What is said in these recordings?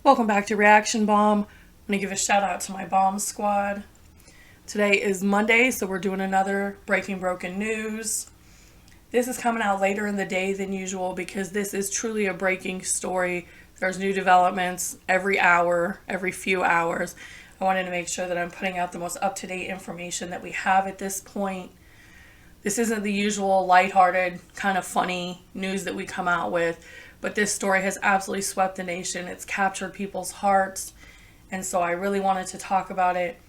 Welcome back to Reaction Bomb. I'm going to give a shout out to my bomb squad. Today is Monday, so we're doing another Breaking Broken News. This is coming out later in the day than usual because this is truly a breaking story. There's new developments every hour, every few hours. I wanted to make sure that I'm putting out the most up-to-date information that we have at this point. This isn't the usual lighthearted, kind of funny news that we come out with, but this story has absolutely swept the nation. It's captured people's hearts, and so I really wanted to talk about it.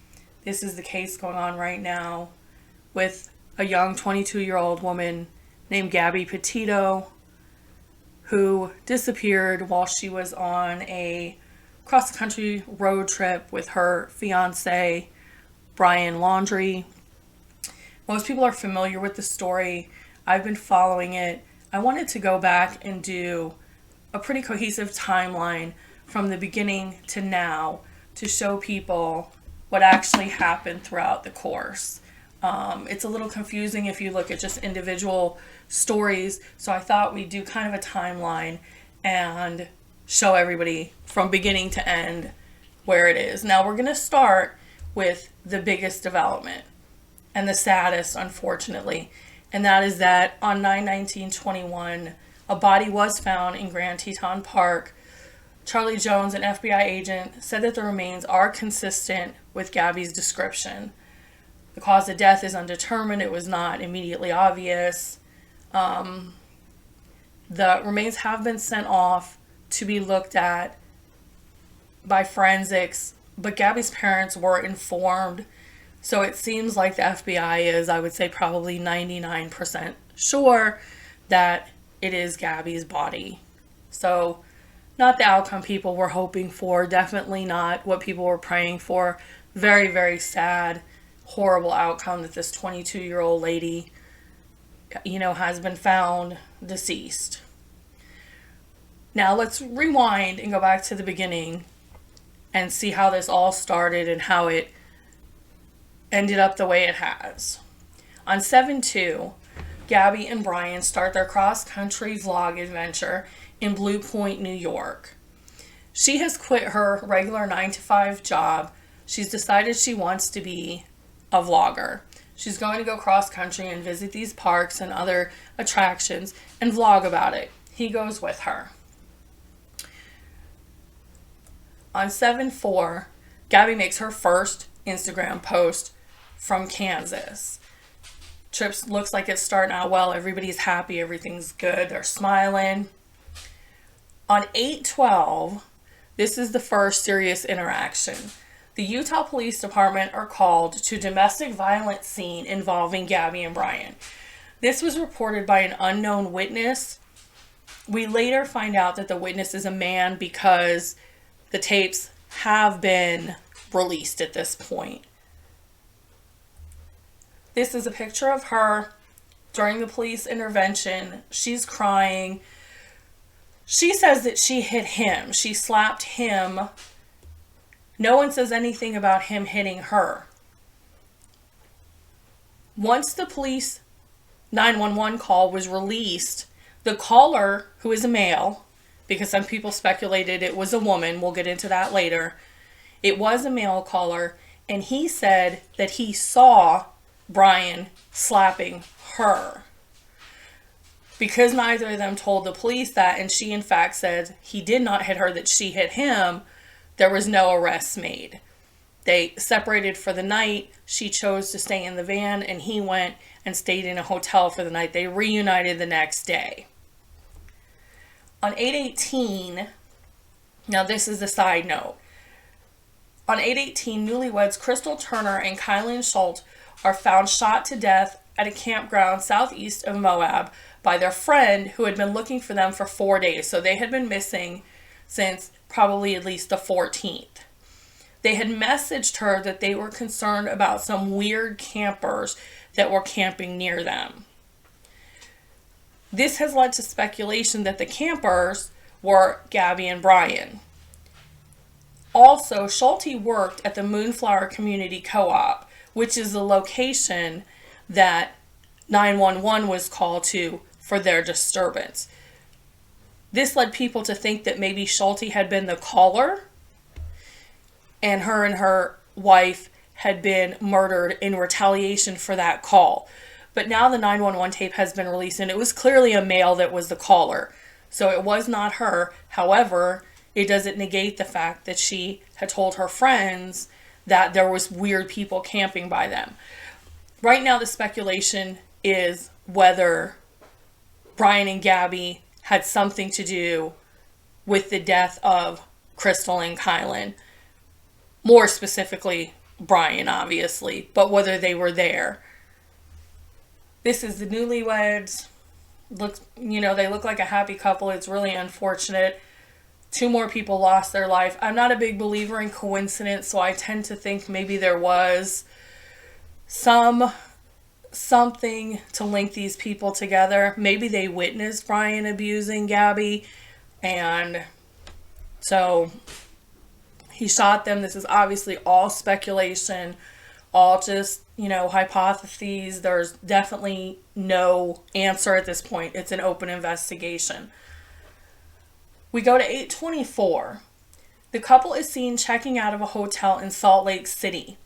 This is the case going on right now with a young 22-year-old woman named Gabby Petito who disappeared while she was on a cross-country road trip with her fiance, Bryan Laundrie. Most people are familiar with the story. I've been following it. I wanted to go back and do a pretty cohesive timeline from the beginning to now to show people what actually happened throughout the course. It's a little confusing if you look at just individual stories, so I thought we'd do kind of a timeline and show everybody from beginning to end where it is. Now we're going to start with the biggest development and the saddest, unfortunately, and that is that on 9/19/21, a body was found in Grand Teton Park. Charlie Jones, an FBI agent, said that the remains are consistent with Gabby's description. The cause of death is undetermined. It was not immediately obvious. The remains have been sent off to be looked at by forensics, but Gabby's parents were informed. So it seems like the FBI is, I would say, probably 99% sure that it is Gabby's body. So not the outcome people were hoping for, definitely not what people were praying for. Very, very sad, horrible outcome that this 22-year-old lady, has been found deceased. Now let's rewind and go back to the beginning and see how this all started and how it ended up the way it has. On 7/2, Gabby and Bryan start their cross-country vlog adventure in Blue Point, New York. She has quit her regular 9-to-5 job. She's decided she wants to be a vlogger. She's going to go cross-country and visit these parks and other attractions and vlog about it. He goes with her. On 7/4, Gabby makes her first Instagram post from Kansas. Trips looks like it's starting out well. Everybody's happy. Everything's good. They're smiling. On 8/12, this is the first serious interaction. The Utah Police Department are called to domestic violence scene involving Gabby and Bryan. This was reported by an unknown witness. We later find out that the witness is a man because the tapes have been released at this point. This is a picture of her during the police intervention. She's crying. She says that she hit him. She slapped him. No one says anything about him hitting her. Once the police 911 call was released, the caller, who is a male, because some people speculated it was a woman, we'll get into that later, it was a male caller, and he said that he saw Bryan slapping her. Because neither of them told the police that, and she in fact said he did not hit her, that she hit him, there was no arrests made. They separated for the night. She chose to stay in the van, and he went and stayed in a hotel for the night. They reunited the next day. On 8/18, now this is a side note. On 8/18, newlyweds Crystal Turner and Kylan Schultz are found shot to death at a campground southeast of Moab by their friend who had been looking for them for 4 days. So they had been missing since probably at least the 14th. They had messaged her that they were concerned about some weird campers that were camping near them. This has led to speculation that the campers were Gabby and Bryan. Also, Schulte worked at the Moonflower Community Co-op, which is the location that 911 was called to for their disturbance. This led people to think that maybe Schulte had been the caller and her wife had been murdered in retaliation for that call. But now the 911 tape has been released, and it was clearly a male that was the caller. So it was not her. However, it doesn't negate the fact that she had told her friends that there was weird people camping by them. Right now, the speculation is whether Bryan and Gabby had something to do with the death of Crystal and Kylan. More specifically, Bryan, obviously, but whether they were there. This is the newlyweds. They look like a happy couple. It's really unfortunate. 2 more people lost their life. I'm not a big believer in coincidence, so I tend to think maybe there was something to link these people together. Maybe they witnessed Bryan abusing Gabby, and so he shot them. This is obviously all speculation, all just, hypotheses. There's definitely no answer at this point. It's an open investigation. We go to 8/24. The couple is seen checking out of a hotel in Salt Lake City.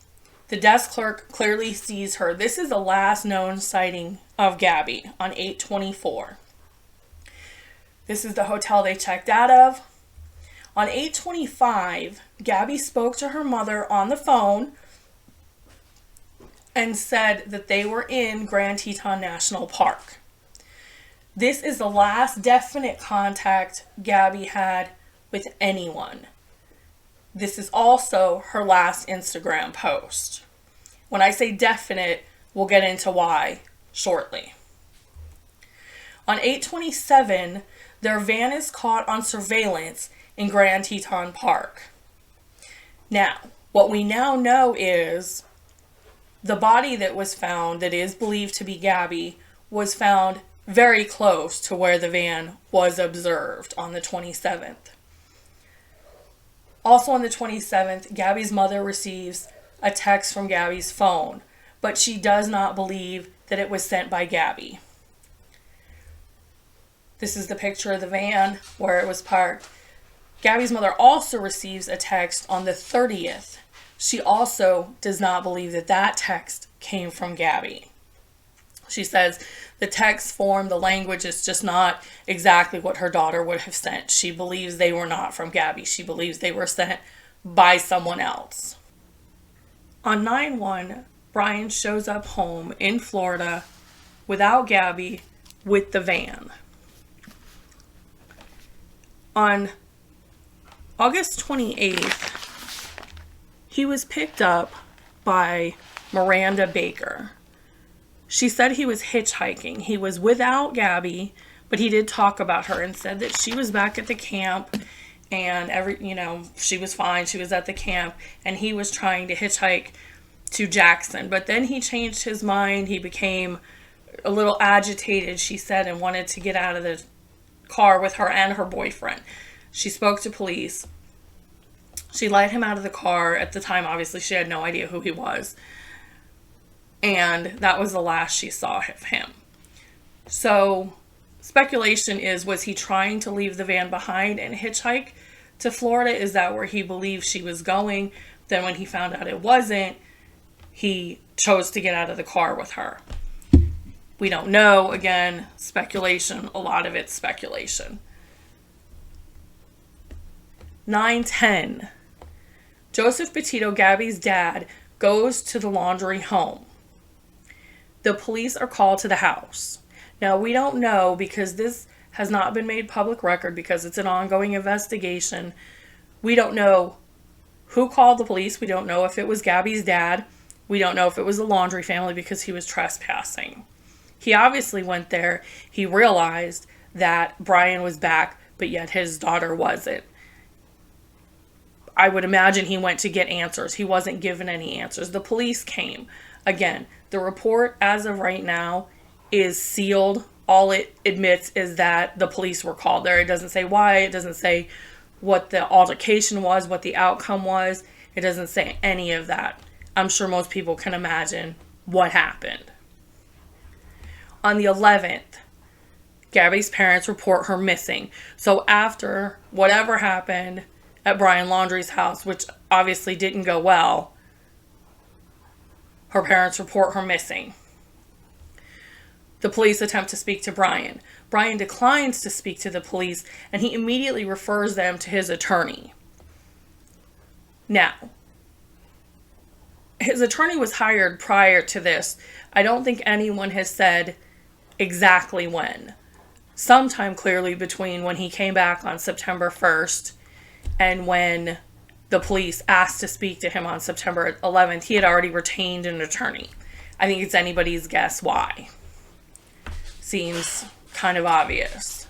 The desk clerk clearly sees her. This is the last known sighting of Gabby on 8/24. This is the hotel they checked out of. On 8/25, Gabby spoke to her mother on the phone and said that they were in Grand Teton National Park. This is the last definite contact Gabby had with anyone. This is also her last Instagram post. When I say definite, we'll get into why shortly. On 8/27, their van is caught on surveillance in Grand Teton Park. Now, what we now know is the body that was found, that is believed to be Gabby, was found very close to where the van was observed on the 27th. Also on the 27th, Gabby's mother receives a text from Gabby's phone, but she does not believe that it was sent by Gabby. This is the picture of the van where it was parked. Gabby's mother also receives a text on the 30th. She also does not believe that that text came from Gabby. She says the text form, the language is just not exactly what her daughter would have sent. She believes they were not from Gabby. She believes they were sent by someone else. On 9/1, Bryan shows up home in Florida without Gabby with the van. On August 28th, he was picked up by Miranda Baker. She said he was hitchhiking. He was without Gabby, but he did talk about her and said that she was back at the camp and she was fine. She was at the camp and he was trying to hitchhike to Jackson. But then he changed his mind. He became a little agitated, she said, and wanted to get out of the car with her and her boyfriend. She spoke to police. She let him out of the car. At the time, obviously, she had no idea who he was. And that was the last she saw of him. So speculation is, was he trying to leave the van behind and hitchhike to Florida? Is that where he believed she was going? Then when he found out it wasn't, he chose to get out of the car with her. We don't know. Again, speculation. A lot of it's speculation. 9/10. Joseph Petito, Gabby's dad, goes to the Laundrie home. The police are called to the house. Now, we don't know, because this has not been made public record because it's an ongoing investigation. We don't know who called the police. We don't know if it was Gabby's dad. We don't know if it was the Laundrie family because he was trespassing. He obviously went there. He realized that Bryan was back, but yet his daughter wasn't. I would imagine he went to get answers. He wasn't given any answers. The police came. Again, the report as of right now is sealed. All it admits is that the police were called there. It doesn't say why. It doesn't say what the altercation was, what the outcome was. It doesn't say any of that. I'm sure most people can imagine what happened. On the 11th, Gabby's parents report her missing. So after whatever happened at Bryan Laundrie's house, which obviously didn't go well, her parents report her missing. The police attempt to speak to Bryan. Bryan declines to speak to the police, and he immediately refers them to his attorney. Now, his attorney was hired prior to this. I don't think anyone has said exactly when. Sometime clearly between when he came back on September 1st and when the police asked to speak to him on September 11th, he had already retained an attorney. I think it's anybody's guess why. Seems kind of obvious.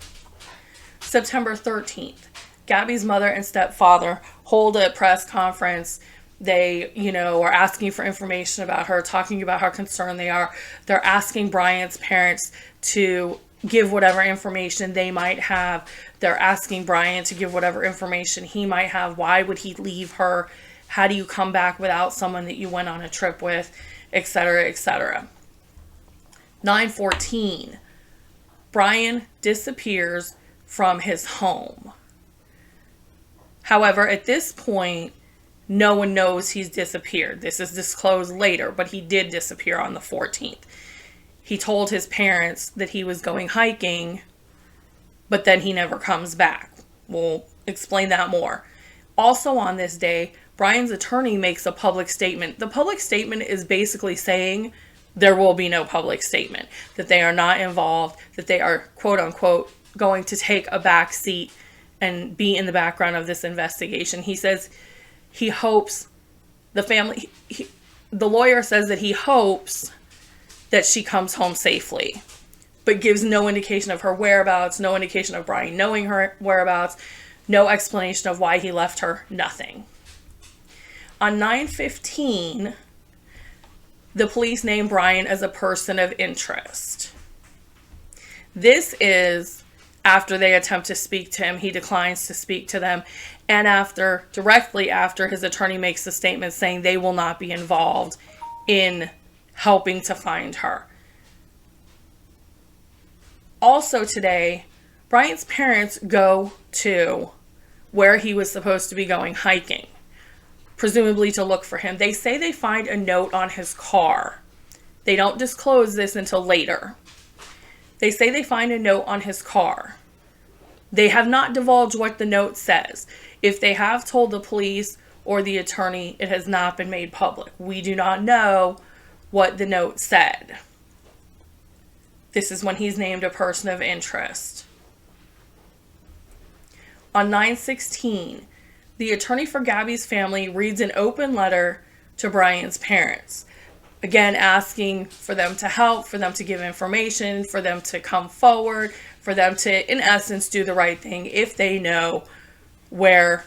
September 13th, Gabby's mother and stepfather hold a press conference. They, are asking for information about her, talking about how concerned they are. They're asking Bryan's parents to give whatever information they might have. They're asking Bryan to give whatever information he might have. Why would he leave her? How do you come back without someone that you went on a trip with, etc., etc. 9/14, Bryan disappears from his home. However, at this point, no one knows he's disappeared. This is disclosed later, but he did disappear on the 14th. He told his parents that he was going hiking, but then he never comes back. We'll explain that more. Also on this day, Bryan's attorney makes a public statement. The public statement is basically saying there will be no public statement, that they are not involved, that they are, quote unquote, going to take a back seat and be in the background of this investigation. He says he hopes the family, the lawyer says that he hopes that she comes home safely, but gives no indication of her whereabouts, no indication of Bryan knowing her whereabouts, no explanation of why he left her, nothing. On 9/15, the police name Bryan as a person of interest. This is after they attempt to speak to him. He declines to speak to them, and directly after his attorney makes a statement saying they will not be involved in helping to find her. Also today, Bryan's parents go to where he was supposed to be going hiking, presumably to look for him. They say they find a note on his car. They don't disclose this until later. They say they find a note on his car. They have not divulged what the note says. If they have told the police or the attorney, it has not been made public. We do not know what the note said. This is when he's named a person of interest. On 9/16, the attorney for Gabby's family reads an open letter to Bryan's parents, again asking for them to help, for them to give information, for them to come forward, for them to, in essence, do the right thing if they know where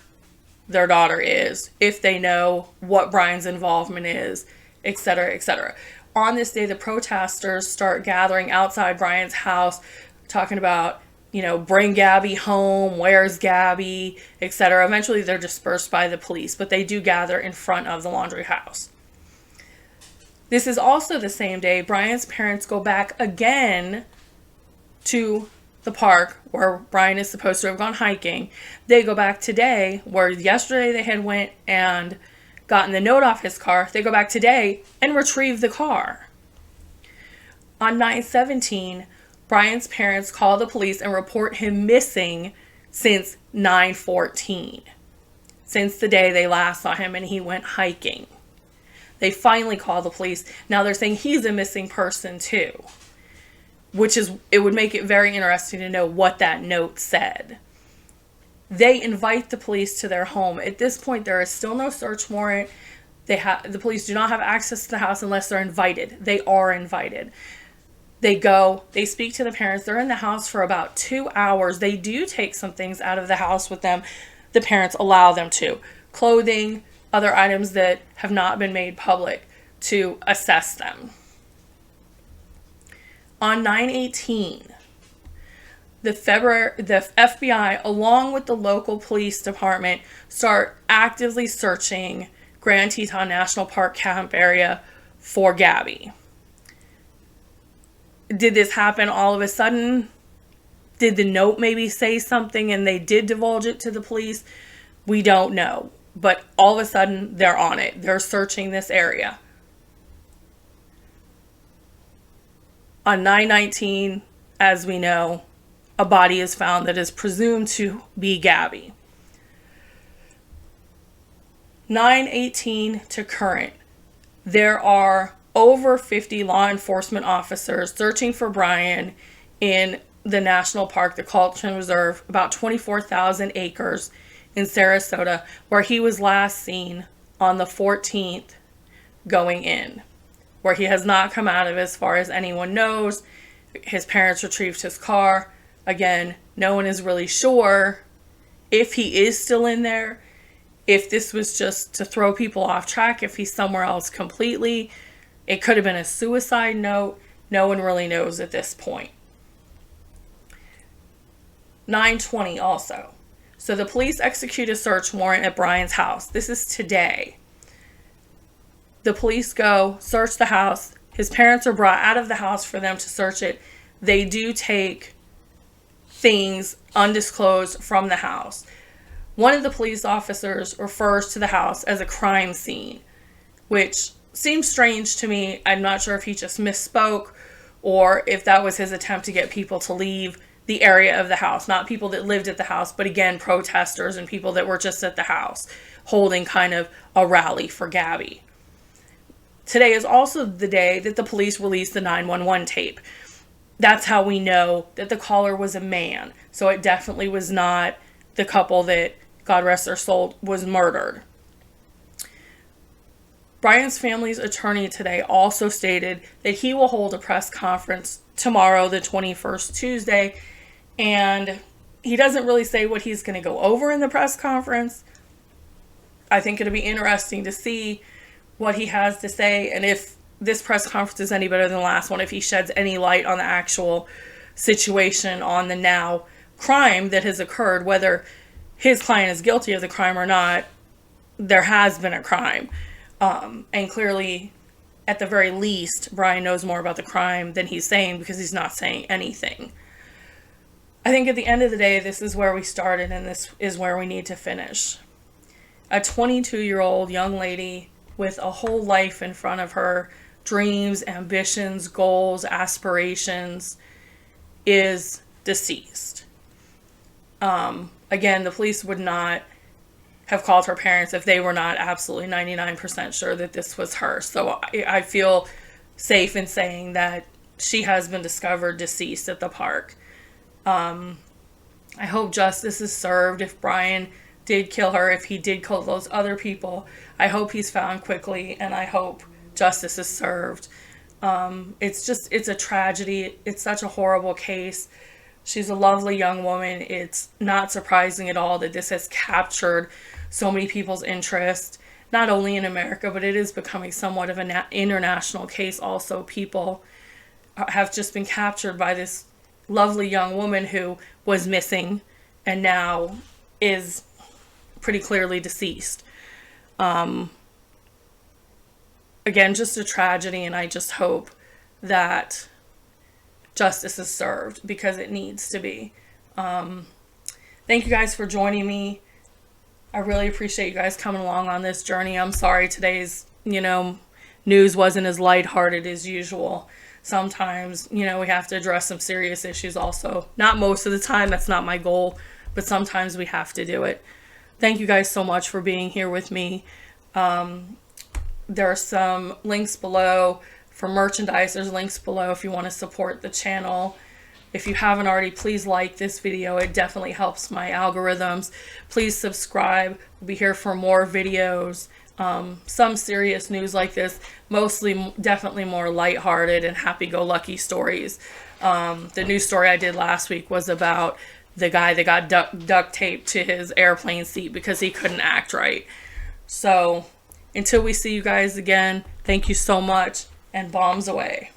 their daughter is, if they know what Bryan's involvement is, etc., etc. On this day, the protesters start gathering outside Bryan's house, talking about, bring Gabby home, where's Gabby, etc. Eventually, they're dispersed by the police, but they do gather in front of the Laundrie house. This is also the same day Bryan's parents go back again to the park where Bryan is supposed to have gone hiking. They go back today, where yesterday they had went and gotten the note off his car. They go back today and retrieve the car. On 9/17, Bryan's parents call the police and report him missing since 9/14, since the day they last saw him and he went hiking. They finally call the police. Now they're saying he's a missing person too, it would make it very interesting to know what that note said. They invite the police to their home. At this point, there is still no search warrant. The police do not have access to the house unless they're invited. They are invited. They go, they speak to the parents. They're in the house for about 2 hours. They do take some things out of the house with them. The parents allow them to. Clothing, other items that have not been made public, to assess them. On 9/18, the FBI, along with the local police department, start actively searching Grand Teton National Park camp area for Gabby. Did this happen all of a sudden? Did the note maybe say something and they did divulge it to the police? We don't know. But all of a sudden, they're on it. They're searching this area. On 9/19, as we know, a body is found that is presumed to be Gabby. 9/18 to current, there are over 50 law enforcement officers searching for Bryan in the national park, the Colton Reserve, about 24,000 acres in Sarasota, where he was last seen on the 14th going in, where he has not come out of as far as anyone knows. His parents retrieved his car. Again, no one is really sure if he is still in there, if this was just to throw people off track, if he's somewhere else completely. It could have been a suicide note. No one really knows at this point. 9/20 also. So the police execute a search warrant at Bryan's house. This is today. The police go, search the house. His parents are brought out of the house for them to search it. They do take things undisclosed from the house. One of the police officers refers to the house as a crime scene, which seems strange to me. I'm not sure if he just misspoke or if that was his attempt to get people to leave the area of the house. Not people that lived at the house, but again, protesters and people that were just at the house holding kind of a rally for Gabby. Today is also the day that the police released the 911 tape. That's how we know that the caller was a man. So it definitely was not the couple that, God rest their soul, was murdered. Bryan's family's attorney today also stated that he will hold a press conference tomorrow, the 21st, Tuesday, and he doesn't really say what he's going to go over in the press conference. I think it'll be interesting to see what he has to say, and if this press conference is any better than the last one, if he sheds any light on the actual situation, on the now crime that has occurred, whether his client is guilty of the crime or not. There has been a crime. And clearly, at the very least, Bryan knows more about the crime than he's saying, because he's not saying anything. I think at the end of the day, this is where we started and this is where we need to finish. A 22-year-old young lady with a whole life in front of her, dreams, ambitions, goals, aspirations, is deceased. Again, the police would not have called her parents if they were not absolutely 99% sure that this was her. So I feel safe in saying that she has been discovered deceased at the park. I hope justice is served. If Bryan did kill her, if he did kill those other people, I hope he's found quickly, and I hope justice is served. It's a tragedy. It's such a horrible case. She's a lovely young woman. It's not surprising at all that this has captured so many people's interest, not only in America, but it is becoming somewhat of an international case also. People have just been captured by this lovely young woman who was missing and now is pretty clearly deceased. Again, just a tragedy, and I just hope that justice is served, because it needs to be. Thank you guys for joining me. I really appreciate you guys coming along on this journey. I'm sorry today's, news wasn't as lighthearted as usual. Sometimes, we have to address some serious issues also. Not most of the time, that's not my goal, but sometimes we have to do it. Thank you guys so much for being here with me. There are some links below for merchandise. There's links below if you want to support the channel. If you haven't already, please like this video. It definitely helps my algorithms. Please subscribe. We'll be here for more videos. Some serious news like this, mostly definitely more lighthearted and happy-go-lucky stories. The news story I did last week was about the guy that got duct taped to his airplane seat because he couldn't act right. So until we see you guys again, thank you so much, and bombs away.